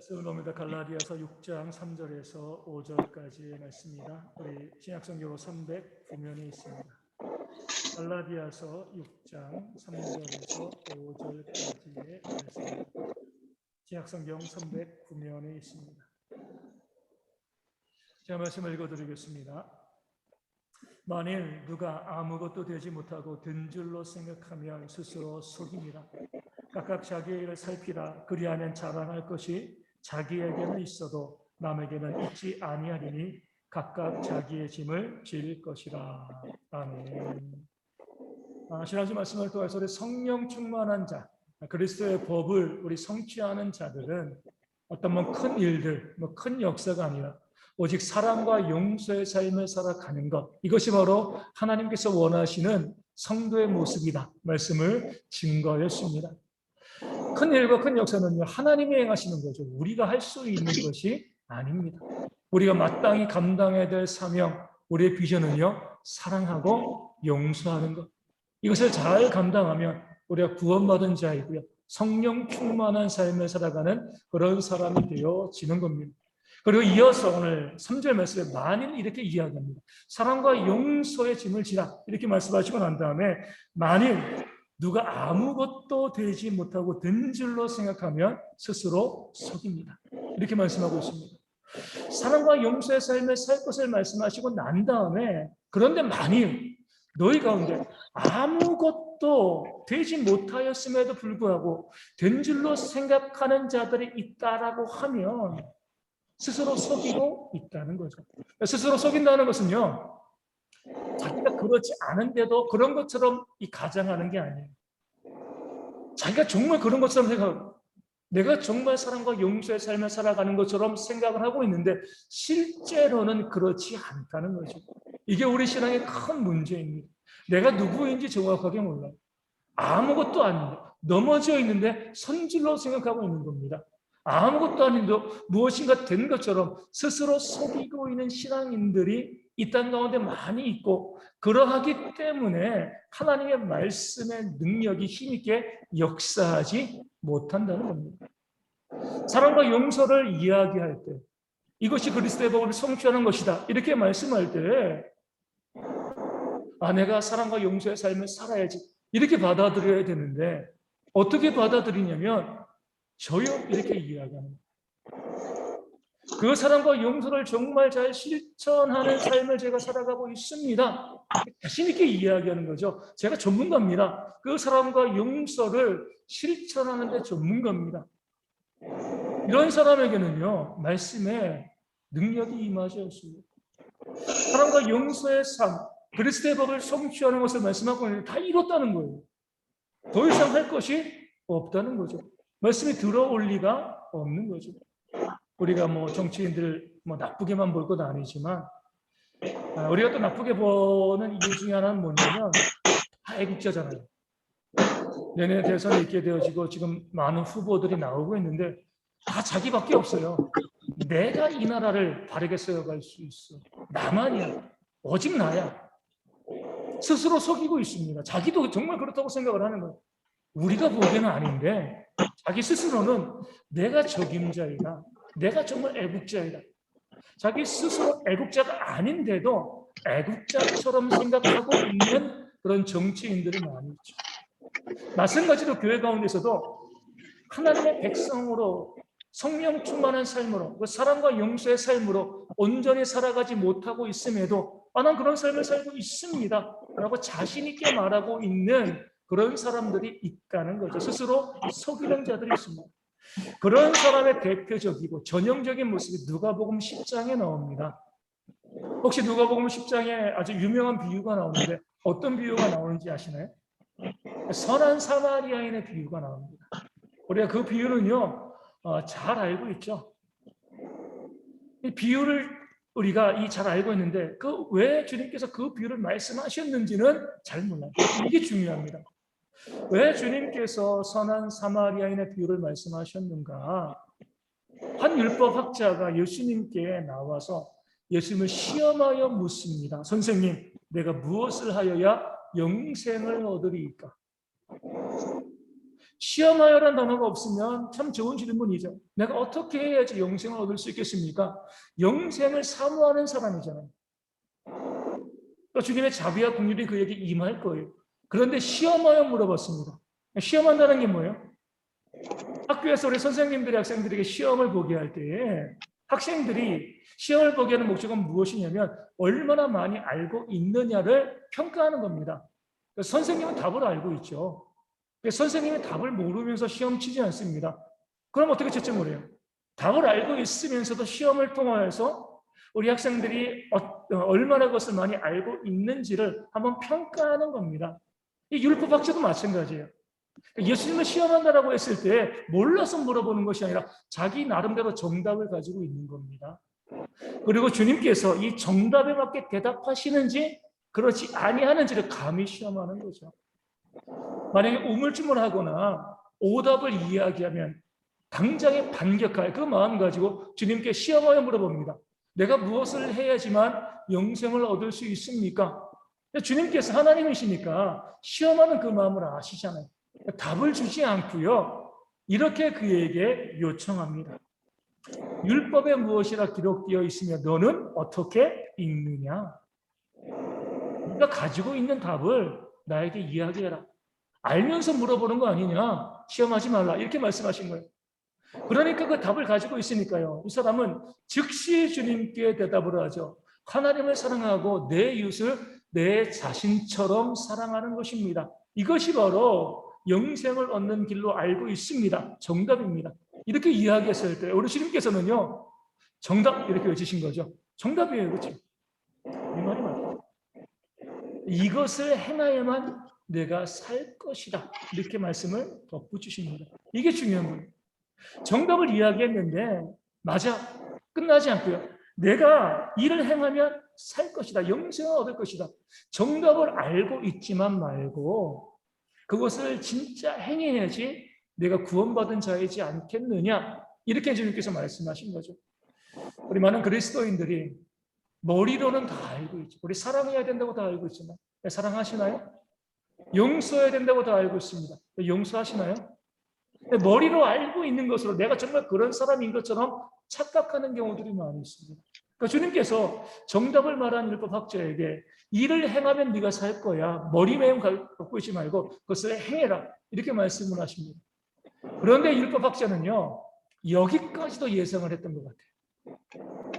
말씀을 봅니다. 갈라디아서 6장 3절에서 5절까지의 말씀입니다. 우리 신약성경 309면에 있습니다. 갈라디아서 6장 3절에서 5절까지의 말씀입니다. 신약성경 309면에 있습니다. 제가 말씀을 읽어드리겠습니다. 만일 누가 아무것도 되지 못하고 된 줄로 생각하면 스스로 속입니다. 각각 자기의 일을 살피라. 그리하면 자랑할 것이 자기에게는 있어도 남에게는 있지 아니하리니 각각 자기의 짐을 질 것이라. 아멘. 지난주 말씀을 통해서 우리 성령 충만한 자, 그리스도의 법을 우리 성취하는 자들은 어떤 큰 일들, 큰 역사가 아니라 오직 사랑과 용서의 삶을 살아가는 것, 이것이 바로 하나님께서 원하시는 성도의 모습이다 말씀을 증거했습니다. 큰 일과 큰 역사는요, 하나님이 행하시는 거죠. 우리가 할 수 있는 것이 아닙니다. 우리가 마땅히 감당해야 될 사명, 우리의 비전은요, 사랑하고 용서하는 것. 이것을 잘 감당하면 우리가 구원받은 자이고요, 성령 충만한 삶을 살아가는 그런 사람이 되어지는 겁니다. 그리고 이어서 오늘 3절 말씀에 만일 이렇게 이야기합니다. 사랑과 용서의 짐을 지라 이렇게 말씀하시고 난 다음에 만일 누가 아무것도 되지 못하고 된 줄로 생각하면 스스로 속입니다. 이렇게 말씀하고 있습니다. 사랑과 용서의 삶을 살 것을 말씀하시고 난 다음에 그런데 만일 너희 가운데 아무것도 되지 못하였음에도 불구하고 된 줄로 생각하는 자들이 있다라고 하면 스스로 속이고 있다는 거죠. 스스로 속인다는 것은요, 자기가 그렇지 않은데도 그런 것처럼 가장하는 게 아니에요. 자기가 정말 그런 것처럼 생각하고 내가 정말 사랑과 용서의 삶을 살아가는 것처럼 생각을 하고 있는데 실제로는 그렇지 않다는 거죠. 이게 우리 신앙의 큰 문제입니다. 내가 누구인지 정확하게 몰라요. 아무것도 아닌데 넘어져 있는데 선질로 생각하고 있는 겁니다. 아무것도 아닌데 무엇인가 된 것처럼 스스로 속이고 있는 신앙인들이 이 땅 가운데 많이 있고, 그러하기 때문에 하나님의 말씀의 능력이 힘있게 역사하지 못한다는 겁니다. 사랑과 용서를 이야기할 때 이것이 그리스도의 법을 성취하는 것이다 이렇게 말씀할 때 내가 사랑과 용서의 삶을 살아야지 이렇게 받아들여야 되는데 어떻게 받아들이냐면 저요 이렇게 이야기합니다. 그 사랑과 용서를 정말 잘 실천하는 삶을 제가 살아가고 있습니다. 자신 있게 이야기하는 거죠. 제가 전문가입니다. 그 사랑과 용서를 실천하는 데 전문가입니다. 이런 사람에게는요, 말씀에 능력이 임하지 않습니다. 사랑과 용서의 삶, 그리스도의 법을 성취하는 것을 말씀하고 있는데 다 이뤘다는 거예요. 더 이상 할 것이 없다는 거죠. 말씀이 들어올 리가 없는 거죠. 우리가 정치인들 나쁘게만 볼 건 아니지만 우리가 또 나쁘게 보는 이유 중에 하나는 뭐냐면 다 애국자잖아요. 내년에 대선이 있게 되어지고 지금 많은 후보들이 나오고 있는데 다 자기밖에 없어요. 내가 이 나라를 바르게 세워갈 수 있어. 나만이야. 오직 나야. 스스로 속이고 있습니다. 자기도 정말 그렇다고 생각을 하는 거예요. 우리가 보기에는 아닌데 자기 스스로는 내가 적임자이다. 내가 정말 애국자이다. 자기 스스로 애국자가 아닌데도 애국자처럼 생각하고 있는 그런 정치인들이 많이 있죠. 마찬가지로 교회 가운데서도 하나님의 백성으로 성령 충만한 삶으로 사랑과 용서의 삶으로 온전히 살아가지 못하고 있음에도 난 그런 삶을 살고 있습니다 라고 자신 있게 말하고 있는 그런 사람들이 있다는 거죠. 스스로 속이는 자들이 있습니다. 그런 사람의 대표적이고 전형적인 모습이 누가복음 10장에 나옵니다. 혹시 누가복음 10장에 아주 유명한 비유가 나오는데 어떤 비유가 나오는지 아시나요? 선한 사마리아인의 비유가 나옵니다. 우리가 그 비유는요, 잘 알고 있죠. 이 비유를 우리가 잘 알고 있는데 왜 주님께서 그 비유를 말씀하셨는지는 잘 몰라요. 이게 중요합니다. 왜 주님께서 선한 사마리아인의 비유를 말씀하셨는가? 한 율법학자가 예수님께 나와서 예수님을 시험하여 묻습니다. 선생님, 내가 무엇을 하여야 영생을 얻으리이까? 시험하여라는 단어가 없으면 참 좋은 질문이죠. 내가 어떻게 해야지 영생을 얻을 수 있겠습니까? 영생을 사모하는 사람이잖아요. 또 주님의 자비와 긍휼이 그에게 임할 거예요. 그런데 시험하여 물어봤습니다. 시험한다는 게 뭐예요? 학교에서 우리 선생님들이 학생들에게 시험을 보게 할 때에 학생들이 시험을 보게 하는 목적은 무엇이냐면 얼마나 많이 알고 있느냐를 평가하는 겁니다. 선생님은 답을 알고 있죠. 선생님이 답을 모르면서 시험 치지 않습니다. 그럼 어떻게 채점을 해요? 답을 알고 있으면서도 시험을 통해서 우리 학생들이 얼마나 그것을 많이 알고 있는지를 한번 평가하는 겁니다. 이 율법학자도 마찬가지예요. 예수님을 시험한다라고 했을 때 몰라서 물어보는 것이 아니라 자기 나름대로 정답을 가지고 있는 겁니다. 그리고 주님께서 이 정답에 맞게 대답하시는지 그렇지 아니하는지를 감히 시험하는 거죠. 만약에 우물쭈물하거나 오답을 이야기하면 당장에 반격할 그 마음 가지고 주님께 시험하여 물어봅니다. 내가 무엇을 해야지만 영생을 얻을 수 있습니까? 주님께서 하나님이시니까 시험하는 그 마음을 아시잖아요. 답을 주지 않고요. 이렇게 그에게 요청합니다. 율법에 무엇이라 기록되어 있으며 너는 어떻게 읽느냐? 네가 가지고 있는 답을 나에게 이야기해라. 알면서 물어보는 거 아니냐? 시험하지 말라. 이렇게 말씀하신 거예요. 그러니까 그 답을 가지고 있으니까요. 이 사람은 즉시 주님께 대답을 하죠. 하나님을 사랑하고 내 이웃을 내 자신처럼 사랑하는 것입니다. 이것이 바로 영생을 얻는 길로 알고 있습니다. 정답입니다. 이렇게 이야기했을 때 우리 주님께서는요. 정답 이렇게 외치신 거죠. 정답이에요. 그렇죠? 이 말이 맞죠. 이것을 행하여만 내가 살 것이다. 이렇게 말씀을 덧붙이십니다. 이게 중요한 거예요. 정답을 이야기했는데 맞아. 끝나지 않고요. 내가 이를 행하면 살 것이다. 영생을 얻을 것이다. 정답을 알고 있지만 말고 그것을 진짜 행해야지 내가 구원받은 자이지 않겠느냐. 이렇게 주님께서 말씀하신 거죠. 우리 많은 그리스도인들이 머리로는 다 알고 있죠. 우리 사랑해야 된다고 다 알고 있지만 사랑하시나요? 용서해야 된다고 다 알고 있습니다. 용서하시나요? 머리로 알고 있는 것으로 내가 정말 그런 사람인 것처럼 착각하는 경우들이 많이 있습니다. 그러니까 주님께서 정답을 말한 율법학자에게 일을 행하면 네가 살 거야. 머리 매움 갖고 있지 말고 그것을 행해라. 이렇게 말씀을 하십니다. 그런데 율법학자는요. 여기까지도 예상을 했던 것 같아요.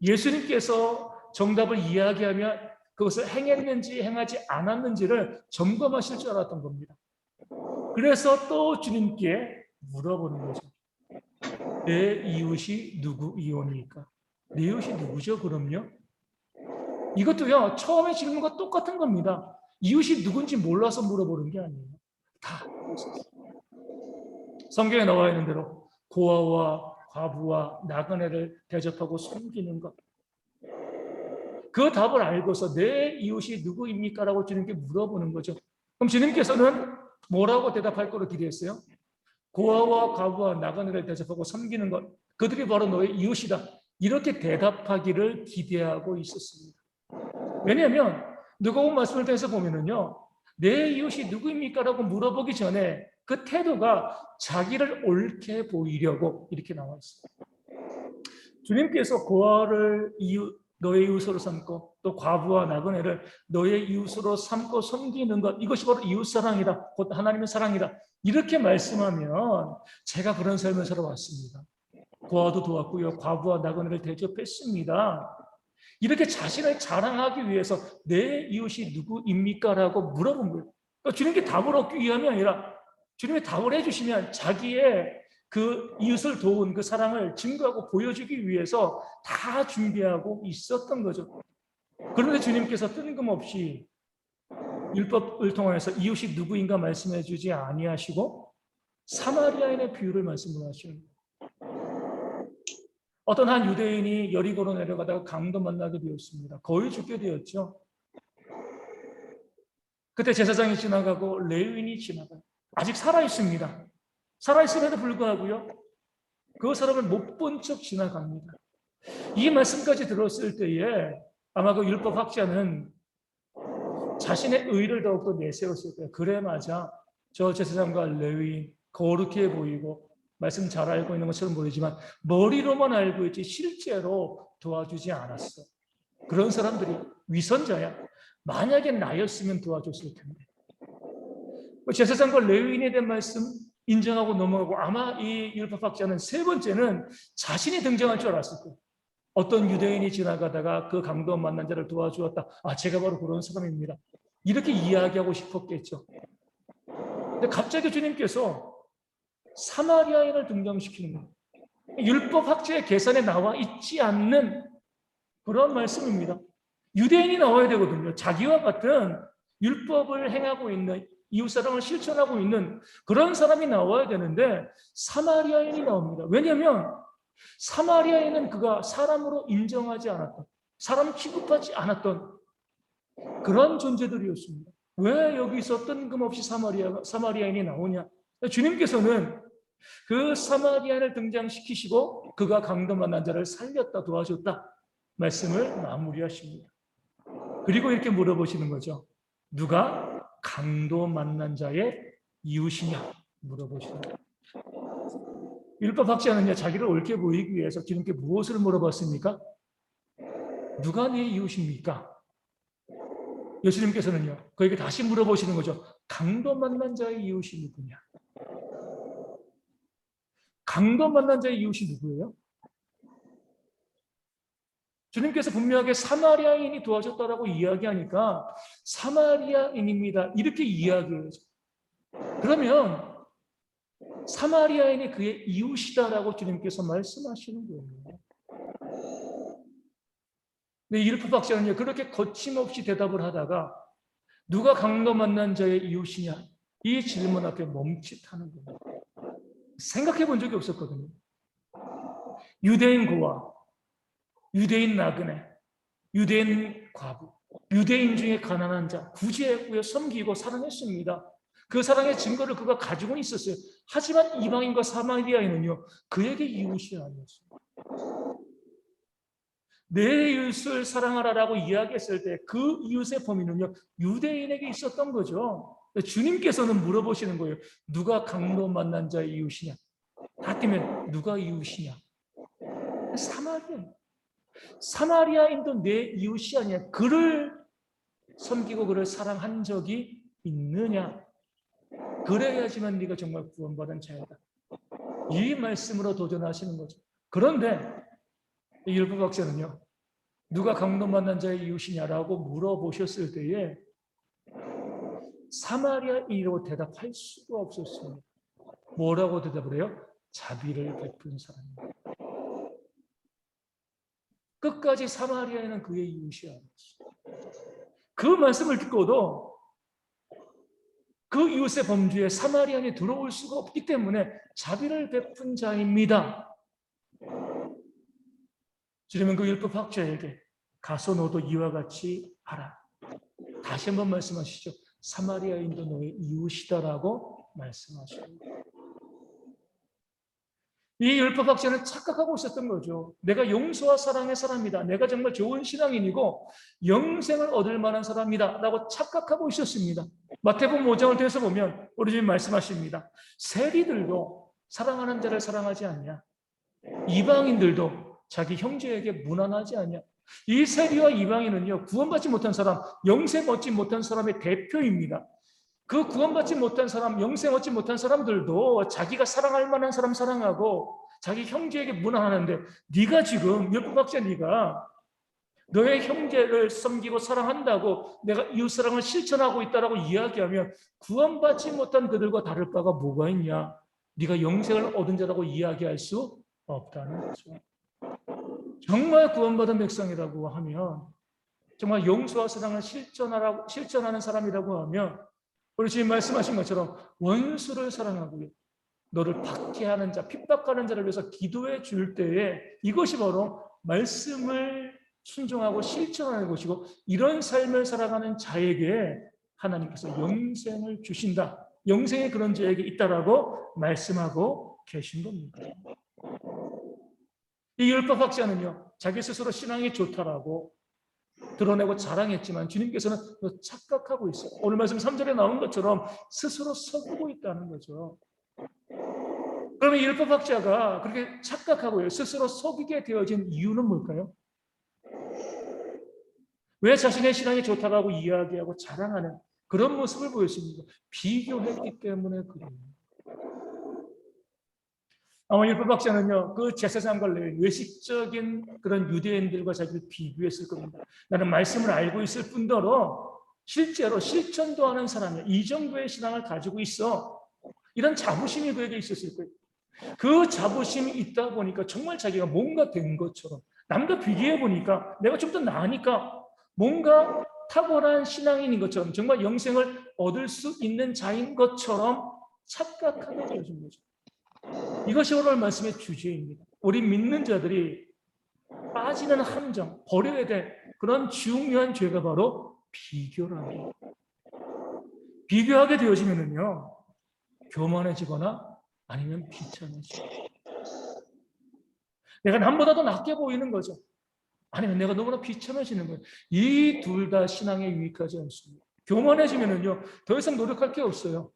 예수님께서 정답을 이야기하면 그것을 행했는지 행하지 않았는지를 점검하실 줄 알았던 겁니다. 그래서 또 주님께 물어보는 거죠. 내 이웃이 누구이오니까? 내 이웃이 누구죠? 그럼요? 이것도요. 처음에 질문과 똑같은 겁니다. 이웃이 누군지 몰라서 물어보는 게 아니에요. 다 성경에 나와 있는 대로 고아와 과부와 나그네를 대접하고 섬기는 것. 그 답을 알고서 내 이웃이 누구입니까? 라고 주님께 물어보는 거죠. 그럼 주님께서는 뭐라고 대답할 거로 기대했어요? 고아와 과부와 나그네를 대접하고 섬기는 것. 그들이 바로 너의 이웃이다. 이렇게 대답하기를 기대하고 있었습니다. 왜냐하면 누가복음 말씀을 통해서 보면은요. 내 이웃이 누구입니까? 라고 물어보기 전에 그 태도가 자기를 옳게 보이려고 이렇게 나와 있습니다. 주님께서 고아를 너의 이웃으로 삼고 또 과부와 나그네를 너의 이웃으로 삼고 섬기는 것 이것이 바로 이웃사랑이다. 곧 하나님의 사랑이다. 이렇게 말씀하면 제가 그런 삶을 살아왔습니다. 고아도 도왔고요. 과부와 나그네를 대접했습니다. 이렇게 자신을 자랑하기 위해서 내 이웃이 누구입니까? 라고 물어본 거예요. 그러니까 주님께 답을 얻기 위함이 아니라 주님이 답을 해주시면 자기의 그 이웃을 도운 그 사랑을 증거하고 보여주기 위해서 다 준비하고 있었던 거죠. 그런데 주님께서 뜬금없이 율법을 통해서 이웃이 누구인가 말씀해 주지 아니하시고 사마리아인의 비유를 말씀을 하시는 거예요. 어떤 한 유대인이 여리고로 내려가다가 강도 만나게 되었습니다. 거의 죽게 되었죠. 그때 제사장이 지나가고 레위인이 지나가요. 아직 살아있습니다. 살아있음에도 불구하고요. 그 사람을 못 본 척 지나갑니다. 이 말씀까지 들었을 때에 아마 그 율법학자는 자신의 의를 더욱더 내세웠을 거예요. 그래 맞아. 저 제사장과 레위인 거룩해 보이고 말씀 잘 알고 있는 것처럼 보이지만 머리로만 알고 있지 실제로 도와주지 않았어. 그런 사람들이 위선자야. 만약에 나였으면 도와줬을 텐데. 제사장과 레위인에 대한 말씀 인정하고 넘어가고, 아마 이 율법학자는 세 번째는 자신이 등장할 줄 알았을 거예요. 어떤 유대인이 지나가다가 그 강도 만난 자를 도와주었다. 아, 제가 바로 그런 사람입니다. 이렇게 이야기하고 싶었겠죠. 근데 갑자기 주님께서 사마리아인을 등장시키는 거예요. 율법학자의 계산에 나와 있지 않는 그런 말씀입니다. 유대인이 나와야 되거든요. 자기와 같은 율법을 행하고 있는, 이웃사랑을 실천하고 있는 그런 사람이 나와야 되는데 사마리아인이 나옵니다. 왜냐하면 사마리아인은 그가 사람으로 인정하지 않았던, 사람 취급하지 않았던 그런 존재들이었습니다. 왜 여기서 뜬금없이 사마리아인이 나오냐? 주님께서는 그 사마리아인을 등장시키시고 그가 강도 만난 자를 살렸다, 도와줬다 말씀을 마무리하십니다. 그리고 이렇게 물어보시는 거죠. 누가 강도 만난 자의 이웃이냐 물어보시는 거예요. 율법학자는요, 자기를 옳게 보이기 위해서 주님께 무엇을 물어봤습니까? 누가 네 이웃입니까? 예수님께서는요, 그에게 다시 물어보시는 거죠. 강도 만난 자의 이웃이 누구냐? 강도 만난 자의 이웃이 누구예요? 주님께서 분명하게 사마리아인이 도와줬다라고 이야기하니까 사마리아인입니다. 이렇게 이야기해요. 그러면 사마리아인이 그의 이웃이다라고 주님께서 말씀하시는 거예요. 근데 율법학자는요, 그렇게 거침없이 대답을 하다가 누가 강도 만난 자의 이웃이냐? 이 질문 앞에 멈칫하는 거예요. 생각해 본 적이 없었거든요. 유대인 고아, 유대인 나그네, 유대인 과부, 유대인 중에 가난한 자, 구제했고요, 섬기고 사랑했습니다. 그 사랑의 증거를 그가 가지고 있었어요. 하지만 이방인과 사마리아인은요, 그에게 이웃이 아니었어요. 내 이웃을 사랑하라라고 이야기했을 때 그 이웃의 범위는요, 유대인에게 있었던 거죠. 주님께서는 물어보시는 거예요. 누가 강도 만난 자의 이웃이냐? 다 뜨면 누가 이웃이냐? 사마리아인. 사마리아인도 내 이웃이 아니야. 그를 섬기고 그를 사랑한 적이 있느냐? 그래야지만 네가 정말 구원받은 자이다. 이 말씀으로 도전하시는 거죠. 그런데 이 율법학자는요, 누가 강도 만난 자의 이웃이냐라고 물어보셨을 때에 사마리아인이라고 대답할 수가 없었습니다. 뭐라고 대답을 해요? 자비를 베푼 사람입니다. 끝까지 사마리아인은 그의 이웃이 아니었어요. 그 말씀을 듣고도 그 이웃의 범주에 사마리아인이 들어올 수가 없기 때문에 자비를 베푼 자입니다. 주님은 그 율법학자에게 가서 너도 이와 같이 하라. 다시 한번 말씀하시죠. 사마리아인도 너의 이웃이다라고 말씀하십니다. 이 율법학자는 착각하고 있었던 거죠. 내가 용서와 사랑의 사람이다. 내가 정말 좋은 신앙인이고 영생을 얻을 만한 사람이다 라고 착각하고 있었습니다. 마태복음 5장을 통해서 보면 우리 주님 말씀하십니다. 세리들도 사랑하는 자를 사랑하지 않냐? 이방인들도 자기 형제에게 무난하지 않냐? 이 세리와 이방인은요, 구원받지 못한 사람, 영생 얻지 못한 사람의 대표입니다. 그 구원받지 못한 사람, 영생 얻지 못한 사람들도 자기가 사랑할 만한 사람 사랑하고 자기 형제에게 무난하는데, 네가 지금 율법학자 네가 너의 형제를 섬기고 사랑한다고 내가 이웃사랑을 실천하고 있다라고 이야기하면 구원받지 못한 그들과 다를 바가 뭐가 있냐? 네가 영생을 얻은 자라고 이야기할 수 없다는 거죠. 정말 구원받은 백성이라고 하면, 정말 용서와 사랑을 실천하는 사람이라고 하면 우리 주님 말씀하신 것처럼 원수를 사랑하고요, 너를 박해하는 자, 핍박하는 자를 위해서 기도해 줄 때에 이것이 바로 말씀을 순종하고 실천하는 것이고, 이런 삶을 살아가는 자에게 하나님께서 영생을 주신다. 영생이 그런 자에게 있다라고 말씀하고 계신 겁니다. 이 율법학자는요, 자기 스스로 신앙이 좋다라고 드러내고 자랑했지만 주님께서는 너 착각하고 있어. 오늘 말씀 3절에 나온 것처럼 스스로 속이고 있다는 거죠. 그러면 율법학자가 그렇게 착각하고요, 스스로 속이게 되어진 이유는 뭘까요? 왜 자신의 신앙이 좋다고 하고 이야기하고 자랑하는 그런 모습을 보였습니다. 비교했기 때문에 그래요. 아마 율법학자는요, 그 제사장 관련 외식적인 그런 유대인들과 자기를 비교했을 겁니다. 나는 말씀을 알고 있을 뿐더러 실제로 실천도 하는 사람이야. 이 정도의 신앙을 가지고 있어. 이런 자부심이 그에게 있었을 거예요. 그 자부심이 있다 보니까 정말 자기가 뭔가 된 것처럼, 남과 비교해 보니까 내가 좀 더 나으니까 뭔가 탁월한 신앙인인 것처럼, 정말 영생을 얻을 수 있는 자인 것처럼 착각하게 되어진 거죠. 이것이 오늘 말씀의 주제입니다. 우리 믿는 자들이 빠지는 함정, 버려야 될 그런 중요한 죄가 바로 비교랍니다. 비교하게 되어지면요, 교만해지거나 아니면 비참해지고, 내가 남보다도 낫게 보이는 거죠. 아니면 내가 너무나 비참해지는 거예요. 이 둘 다 신앙에 유익하지 않습니다. 교만해지면요, 더 이상 노력할 게 없어요.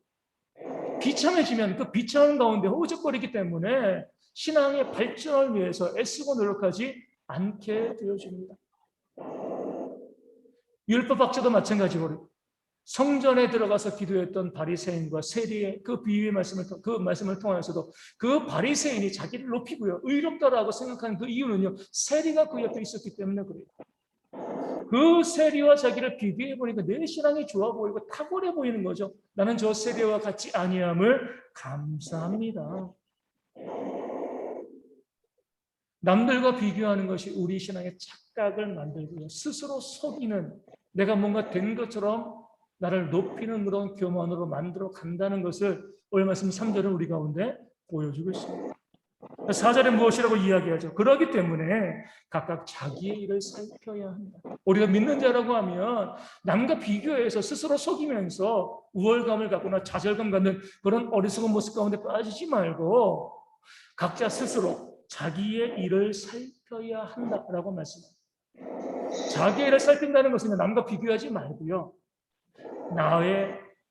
비참해지면 그 비참한 가운데 허우적거리기 때문에 신앙의 발전을 위해서 애쓰고 노력하지 않게 되어집니다. 율법학자도 마찬가지로 성전에 들어가서 기도했던 바리새인과 세리의 그 비유의 말씀을 통해서도 그 바리새인이 자기를 높이고요, 의롭다라고 생각하는 그 이유는요, 세리가 그 옆에 있었기 때문에 그래요. 그 세리와 자기를 비교해 보니까 내 신앙이 좋아 보이고 탁월해 보이는 거죠. 나는 저 세리와 같지 아니함을 감사합니다. 남들과 비교하는 것이 우리 신앙의 착각을 만들고요, 스스로 속이는, 내가 뭔가 된 것처럼 나를 높이는 그런 교만으로 만들어 간다는 것을 오늘 말씀 3절은 우리 가운데 보여주고 있습니다. 4절에 무엇이라고 이야기하죠? 그렇기 때문에 각각 자기의 일을 살펴야 한다. 우리가 믿는 자라고 하면 남과 비교해서 스스로 속이면서 우월감을 갖거나 좌절감 갖는 그런 어리석은 모습 가운데 빠지지 말고 각자 스스로 자기의 일을 살펴야 한다라고 말씀합니다. 자기의 일을 살핀다는 것은 남과 비교하지 말고요,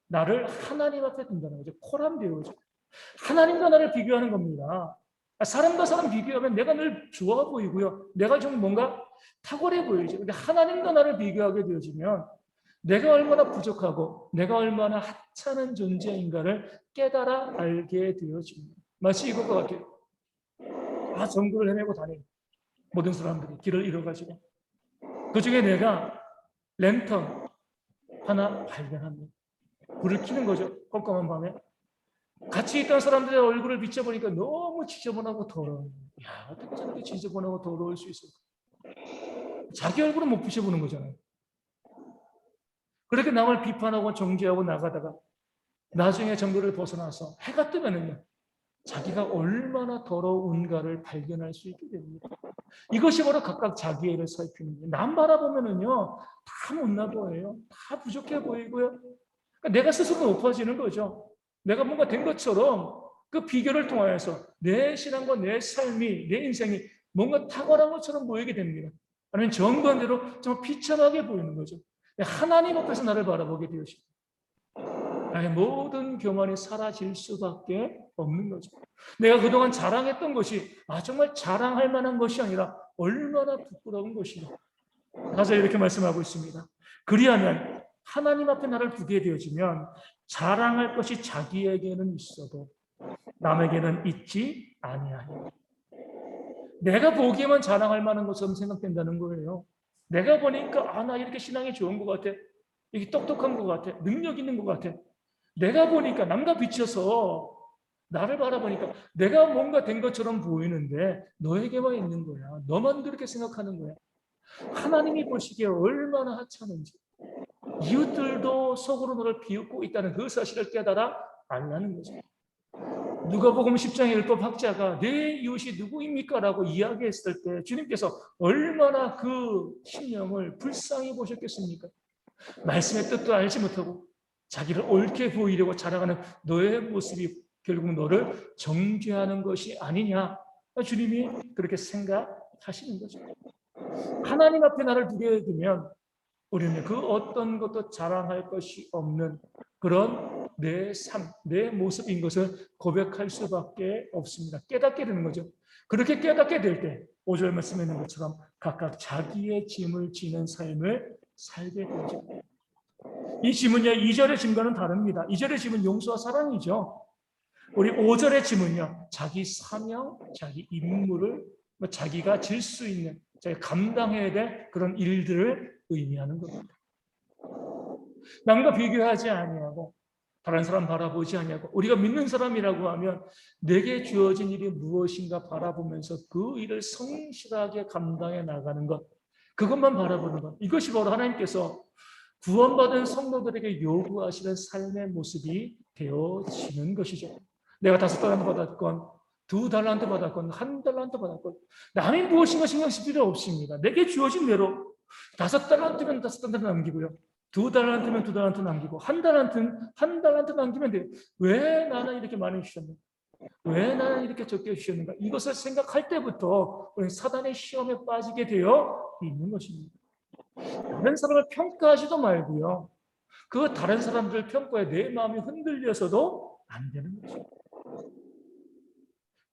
나를 하나님 앞에 둔다는 거죠. 코람되어죠. 하나님과 나를 비교하는 겁니다. 사람과 사람 비교하면 내가 늘 좋아 보이고요, 내가 좀 뭔가 탁월해 보이죠. 근데 하나님과 나를 비교하게 되어지면 내가 얼마나 부족하고 내가 얼마나 하찮은 존재인가를 깨달아 알게 되어집니다. 마치 이것과 같아요. 전국을 헤매고 다니는 모든 사람들이 길을 잃어가지고 그 중에 내가 랜턴 하나 발견합니다. 불을 켜는 거죠. 깜깜한 밤에. 같이 있던 사람들의 얼굴을 비춰보니까 너무 지저분하고 더러워요. 어떻게 저렇게 지저분하고 더러울 수 있을까? 자기 얼굴은 못 비춰보는 거잖아요. 그렇게 남을 비판하고 정죄하고 나가다가 나중에 정도를 벗어나서 해가 뜨면은요, 자기가 얼마나 더러운가를 발견할 수 있게 됩니다. 이것이 바로 각각 자기의 일을 살피는 거예요. 남 바라보면은요, 다 못나 보여요. 다 부족해 보이고요. 그러니까 내가 스스로 높아지는 거죠. 내가 뭔가 된 것처럼 그 비교를 통하여서 내 신앙과 내 삶이, 내 인생이 뭔가 탁월한 것처럼 보이게 됩니다. 아니면 정반대로 좀 비참하게 보이는 거죠. 하나님 앞에서 나를 바라보게 되어집니다. 나의 모든 교만이 사라질 수밖에 없는 거죠. 내가 그동안 자랑했던 것이 정말 자랑할 만한 것이 아니라 얼마나 부끄러운 것이냐. 가서 이렇게 말씀하고 있습니다. 그리하면 하나님 앞에 나를 두게 되어지면 자랑할 것이 자기에게는 있어도 남에게는 있지 아니하니. 내가 보기에만 자랑할 만한 것처럼 생각된다는 거예요. 내가 보니까 나 이렇게 신앙이 좋은 것 같아. 이게 똑똑한 것 같아. 능력 있는 것 같아. 내가 보니까 남과 비춰서 나를 바라보니까 내가 뭔가 된 것처럼 보이는데 너에게만 있는 거야. 너만 그렇게 생각하는 거야. 하나님이 보시기에 얼마나 하찮은지, 이웃들도 속으로 너를 비웃고 있다는 그 사실을 깨달아 알라는 거죠. 누가복음 10장의 율법학자가 내 이웃이 누구입니까? 라고 이야기했을 때 주님께서 얼마나 그 심령을 불쌍히 보셨겠습니까? 말씀의 뜻도 알지 못하고 자기를 옳게 보이려고 자랑하는 너의 모습이 결국 너를 정죄하는 것이 아니냐. 주님이 그렇게 생각하시는 거죠. 하나님 앞에 나를 두게 되면 우리는 그 어떤 것도 자랑할 것이 없는 그런 내 삶, 내 모습인 것을 고백할 수밖에 없습니다. 깨닫게 되는 거죠. 그렇게 깨닫게 될 때 5절 말씀에 있는 것처럼 각각 자기의 짐을 지는 삶을 살게 되죠. 이 짐은요, 2절의 짐과는 다릅니다. 2절의 짐은 용서와 사랑이죠. 우리 5절의 짐은요, 자기 사명, 자기 임무를 자기가 질 수 있는, 자기가 감당해야 될 그런 일들을 의미하는 겁니다. 남과 비교하지 아니하고 다른 사람 바라보지 아니하고 우리가 믿는 사람이라고 하면 내게 주어진 일이 무엇인가 바라보면서 그 일을 성실하게 감당해 나가는 것, 그것만 바라보는 것, 이것이 바로 하나님께서 구원받은 성도들에게 요구하시는 삶의 모습이 되어지는 것이죠. 내가 5달란트 받았건 2달란트 받았건 1달란트 받았건 남이 무엇인가 신경 쓸 필요 없습니다. 내게 주어진 대로 5달란트면 5달란트 남기고요, 2달란트면 2달란트 남기고 1달란트는 1달란트 남기면 돼요. 왜 나는 이렇게 많이 주셨는가? 왜 나는 이렇게 적게 주셨는가? 이것을 생각할 때부터 우리는 사단의 시험에 빠지게 되어 있는 것입니다. 다른 사람을 평가하지도 말고요, 그 다른 사람들 평가에 내 마음이 흔들려서도 안 되는 거죠.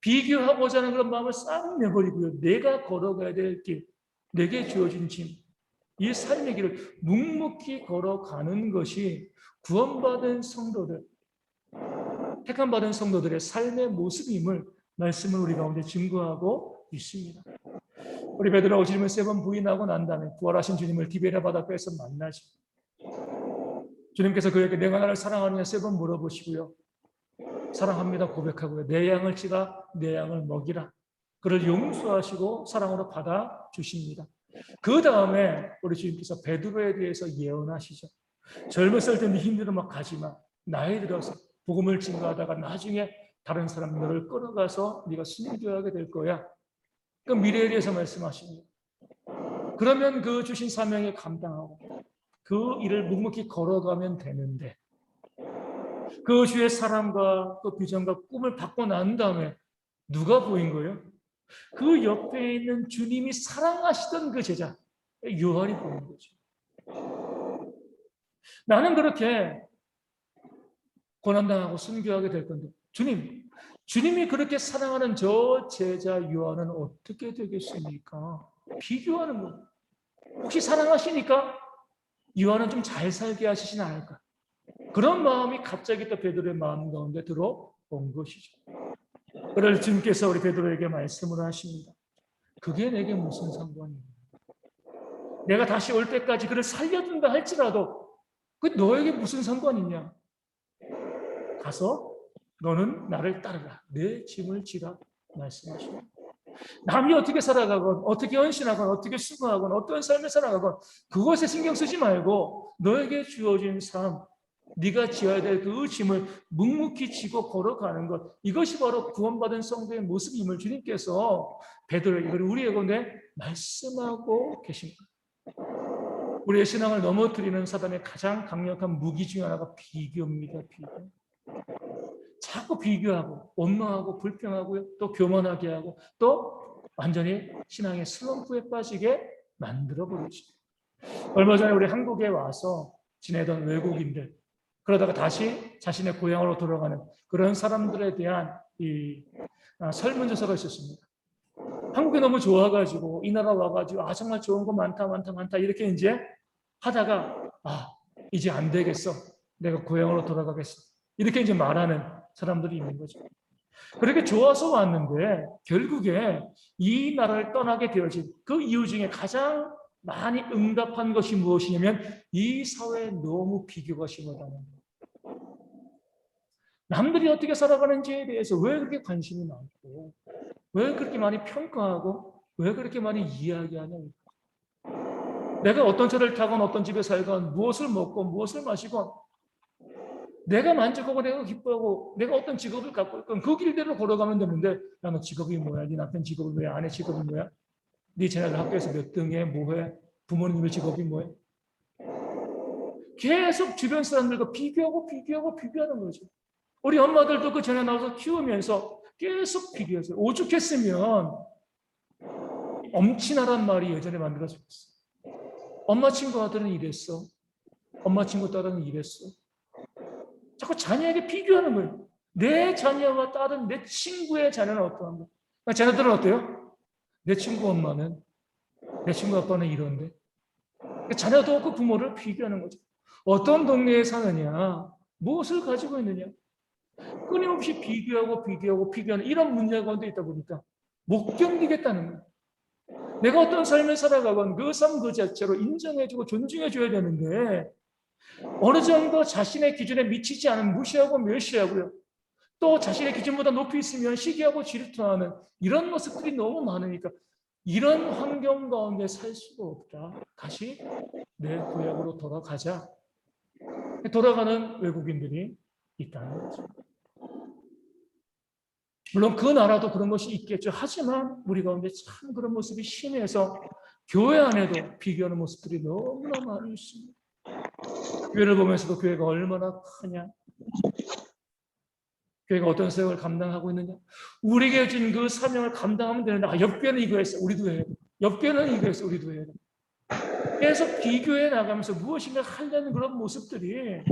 비교하고자 하는 그런 마음을 싹 내버리고요, 내가 걸어가야 될 길, 내게 주어진 짐, 이 삶의 길을 묵묵히 걸어가는 것이 구원받은 성도들, 택함받은 성도들의 삶의 모습임을 말씀을 우리 가운데 증거하고 있습니다. 우리 베드로가 주님을 3번 부인하고 난 다음에 부활하신 주님을 디베랴 바닷가에서 만나죠. 주님께서 그에게 내가 나를 사랑하느냐 3번 물어보시고요, 사랑합니다 고백하고요, 내 양을 치라, 내 양을 먹이라, 그를 용서하시고 사랑으로 받아주십니다. 그 다음에 우리 주님께서 베드로에 대해서 예언하시죠. 젊었을 때 네 힘들어 막 가지마, 나이 들어서 복음을 증거하다가 나중에 다른 사람 너를 끌어가서 네가 순교하게 될 거야. 그 미래에 대해서 말씀하십니다. 그러면 그 주신 사명에 감당하고 그 일을 묵묵히 걸어가면 되는데, 그 주의 사랑과 그 비전과 꿈을 받고 난 다음에 누가 보인 거예요? 그 옆에 있는 주님이 사랑하시던 그 제자 요한이 보인 거죠. 나는 그렇게 고난당하고 순교하게 될 건데 주님이 그렇게 사랑하는 저 제자 요한은 어떻게 되겠습니까? 비교하는 거. 혹시 사랑하시니까 요한은 좀 잘 살게 하시진 않을까? 그런 마음이 갑자기 또 베드로의 마음 가운데 들어온 것이죠. 그래서 주님께서 우리 베드로에게 말씀을 하십니다. 그게 내게 무슨 상관이야? 내가 다시 올 때까지 그를 살려준다 할지라도 그 너에게 무슨 상관이냐? 가서 너는 나를 따르라. 내 짐을 지라 말씀하십니다. 남이 어떻게 살아가건 어떻게 헌신하건 어떻게 수고하건 어떤 삶을 살아가건 그것에 신경 쓰지 말고 너에게 주어진 삶, 네가 지어야 될 그 짐을 묵묵히 지고 걸어가는 것, 이것이 바로 구원받은 성도의 모습임을 주님께서 베드로에게, 우리의 가운데 말씀하고 계십니다. 우리의 신앙을 넘어뜨리는 사단의 가장 강력한 무기 중 하나가 비교입니다. 비교. 자꾸 비교하고 원망하고 불평하고요, 또 교만하게 하고 또 완전히 신앙의 슬럼프에 빠지게 만들어버리죠. 얼마 전에 우리 한국에 와서 지내던 외국인들, 그러다가 다시 자신의 고향으로 돌아가는 그런 사람들에 대한 이 설문조사가 있었습니다. 한국이 너무 좋아가지고 이 나라 와가지고 정말 좋은 거 많다 이렇게 이제 하다가 이제 안 되겠어, 내가 고향으로 돌아가겠어, 이렇게 이제 말하는 사람들이 있는 거죠. 그렇게 좋아서 왔는데 결국에 이 나라를 떠나게 되어진 그 이유 중에 가장 많이 응답한 것이 무엇이냐면 이 사회에 너무 비교가 심하다는 거예요. 남들이 어떻게 살아가는지에 대해서 왜 그렇게 관심이 많고 왜 그렇게 많이 평가하고 왜 그렇게 많이 이야기하냐고. 내가 어떤 차를 타건 어떤 집에 살건 무엇을 먹고 무엇을 마시건 내가 만족하고 내가 기뻐하고 내가 어떤 직업을 갖고 있건 그 길대로 걸어가면 되는데, 야, 너 직업이 뭐야? 네 남편 직업이 뭐야? 아내 직업이 뭐야? 네 자녀들 학교에서 몇 등해? 뭐해? 부모님의 직업이 뭐야? 계속 주변 사람들과 비교하는 거죠. 우리 엄마들도 그 전에 나와서 키우면서 계속 비교했어요. 오죽했으면 엄친아란 말이 예전에 만들어졌어. 엄마 친구 아들은 이랬어. 엄마 친구 딸은 이랬어. 자꾸 자녀에게 비교하는 거예요. 내 자녀와 딸은, 내 친구의 자녀는 어떠한 거예요? 자녀들은 어때요? 내 친구 엄마는, 내 친구 아빠는 이런데. 자녀도 없고 부모를 비교하는 거죠. 어떤 동네에 사느냐, 무엇을 가지고 있느냐, 끊임없이 비교하는 이런 문제 가운데 있다 보니까 못 견디겠다는 거예요. 내가 어떤 삶을 살아가건 그 삶 그 자체로 인정해주고 존중해줘야 되는데 어느 정도 자신의 기준에 미치지 않으면 무시하고 멸시하고요. 또 자신의 기준보다 높이 있으면 시기하고 질투하는 이런 모습들이 너무 많으니까 이런 환경 가운데 살 수가 없다. 다시 내 구역으로 돌아가자. 돌아가는 외국인들이 있다는 거죠. 물론 그 나라도 그런 것이 있겠죠. 하지만 우리 가운데 참 그런 모습이 심해서 교회 안에도 비교하는 모습들이 너무나 많이 있습니다. 교회를 보면서도 교회가 얼마나 크냐, 교회가 어떤 사역을 감당하고 있느냐, 우리에게 준 그 사명을 감당하면 되는데 옆 교회는 이거 했어, 우리도 해야 돼. 옆 교회는 이거 했어, 우리도 해야 돼. 계속 비교해 나가면서 무엇인가 하려는 그런 모습들이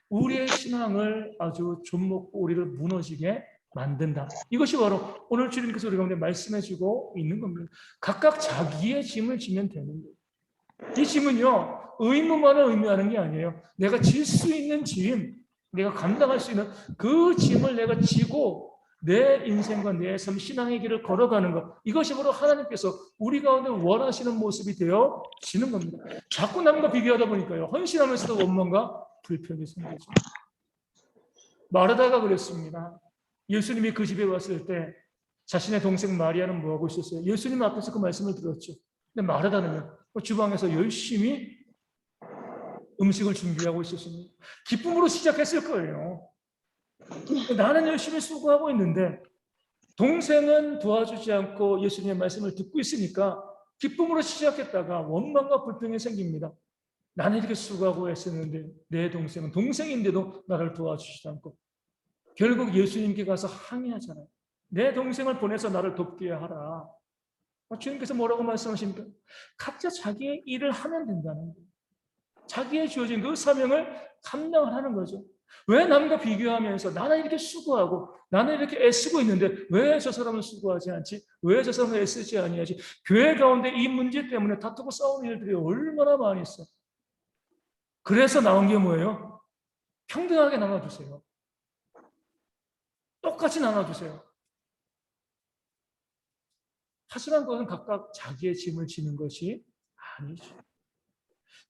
우리의 신앙을 아주 좀먹고 우리를 무너지게 만든다. 이것이 바로 오늘 주님께서 우리 가운데 말씀해 주고 있는 겁니다. 각각 자기의 짐을 지면 되는 거예요. 이 짐은요, 의무만을 의미하는 게 아니에요. 내가 질 수 있는 짐, 내가 감당할 수 있는 그 짐을 내가 지고 내 인생과 내 삶, 신앙의 길을 걸어가는 것. 이것이 바로 하나님께서 우리 가운데 원하시는 모습이 되어지는 겁니다. 자꾸 남과 비교하다 보니까요, 헌신하면서도 원망과 불평이 생기죠. 마르다가 그랬습니다. 예수님이 그 집에 왔을 때 자신의 동생 마리아는 뭐하고 있었어요? 예수님 앞에서 그 말씀을 들었죠. 근데 마르다는 주방에서 열심히 음식을 준비하고 있었습니다. 기쁨으로 시작했을 거예요. 나는 열심히 수고하고 있는데 동생은 도와주지 않고 예수님의 말씀을 듣고 있으니까 기쁨으로 시작했다가 원망과 불평이 생깁니다. 나는 이렇게 수고하고 했었는데 내 동생은 동생인데도 나를 도와주시지 않고 결국 예수님께 가서 항의하잖아요. 내 동생을 보내서 나를 돕게 하라. 주님께서 뭐라고 말씀하십니까? 각자 자기의 일을 하면 된다는 거예요. 자기의 주어진 그 사명을 감당을 하는 거죠. 왜 남과 비교하면서 나는 이렇게 수고하고 나는 이렇게 애쓰고 있는데 왜 저 사람은 수고하지 않지? 왜 저 사람은 애쓰지 아니하지? 교회 가운데 이 문제 때문에 다투고 싸우는 일들이 얼마나 많이 있어. 그래서 나온 게 뭐예요? 평등하게 나눠주세요. 똑같이 나눠주세요. 하지만 그것은 각각 자기의 짐을 지는 것이 아니죠.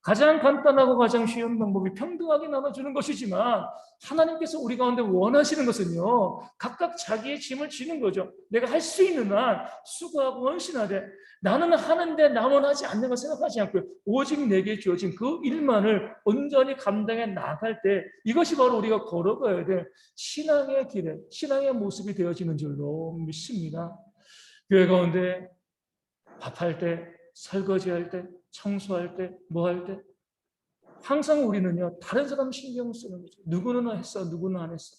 가장 간단하고 가장 쉬운 방법이 평등하게 나눠주는 것이지만 하나님께서 우리 가운데 원하시는 것은요, 각각 자기의 짐을 지는 거죠. 내가 할 수 있는 한 수고하고 헌신하되 나는 하는데 남은 하지 않는 걸 생각하지 않고요, 오직 내게 주어진 그 일만을 온전히 감당해 나갈 때 이것이 바로 우리가 걸어가야 될 신앙의 길에 신앙의 모습이 되어지는 줄로 믿습니다. 교회 가운데 밥할 때, 설거지할 때, 청소할 때, 뭐 할 때 항상 우리는요, 다른 사람 신경 쓰는 거죠. 누구는 했어, 누구는 안 했어.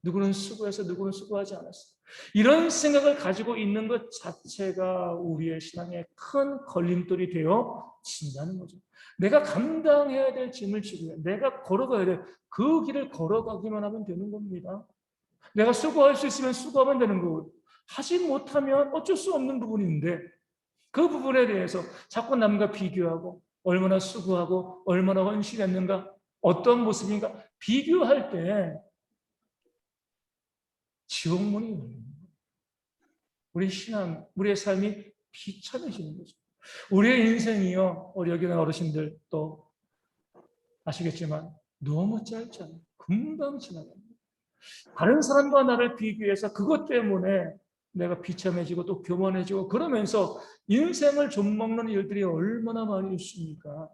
누구는 수고해서 누구는 수고하지 않았어. 이런 생각을 가지고 있는 것 자체가 우리의 신앙에 큰 걸림돌이 되어 진다는 거죠. 내가 감당해야 될 짐을 지고 내가 걸어가야 될 그 길을 걸어가기만 하면 되는 겁니다. 내가 수고할 수 있으면 수고하면 되는 거고 하지 못하면 어쩔 수 없는 부분인데 그 부분에 대해서 자꾸 남과 비교하고 얼마나 수고하고 얼마나 헌신했는가 어떤 모습인가 비교할 때 지옥문이 열리는 거예요. 우리 신앙, 우리의 삶이 비참해지는 거죠. 우리의 인생이요, 우리 여기 있는 어르신들 또 아시겠지만 너무 짧잖아요. 금방 지나가요. 다른 사람과 나를 비교해서 그것 때문에 내가 비참해지고 또 교만해지고 그러면서 인생을 좀먹는 일들이 얼마나 많이 있습니까?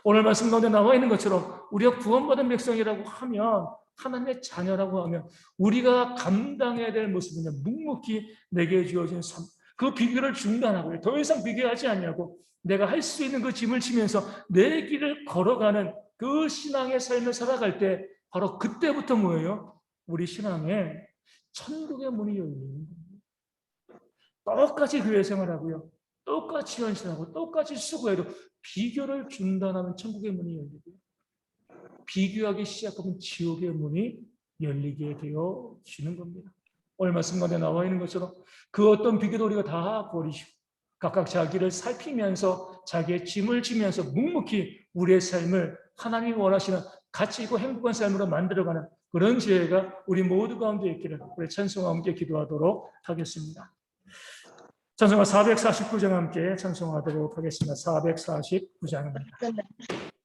오늘 말씀 가운데 나와 있는 것처럼 우리가 구원받은 백성이라고 하면 하나님의 자녀라고 하면 우리가 감당해야 될 모습은 묵묵히 내게 주어진 삶, 그 비교를 중단하고 더 이상 비교하지 않냐고 내가 할 수 있는 그 짐을 지면서 내 길을 걸어가는 그 신앙의 삶을 살아갈 때 바로 그때부터 뭐예요? 우리 신앙에 천국의 문이 열리는 겁니다. 똑같이 교회 생활하고요. 똑같이 헌신하고 똑같이 수고해도 비교를 중단하면 천국의 문이 열리고요. 비교하기 시작하면 지옥의 문이 열리게 되어지는 겁니다. 오늘 말씀 가운데 나와 있는 것처럼 그 어떤 비교도 우리가 다 버리시고 각각 자기를 살피면서 자기의 짐을 지면서 묵묵히 우리의 삶을 하나님이 원하시는 가치 있고 행복한 삶으로 만들어가는 그런 지혜가 우리 모두 가운데 있기를 우리 찬송과 함께 기도하도록 하겠습니다. 찬송가 449장 함께 찬송하도록 하겠습니다. 449장입니다.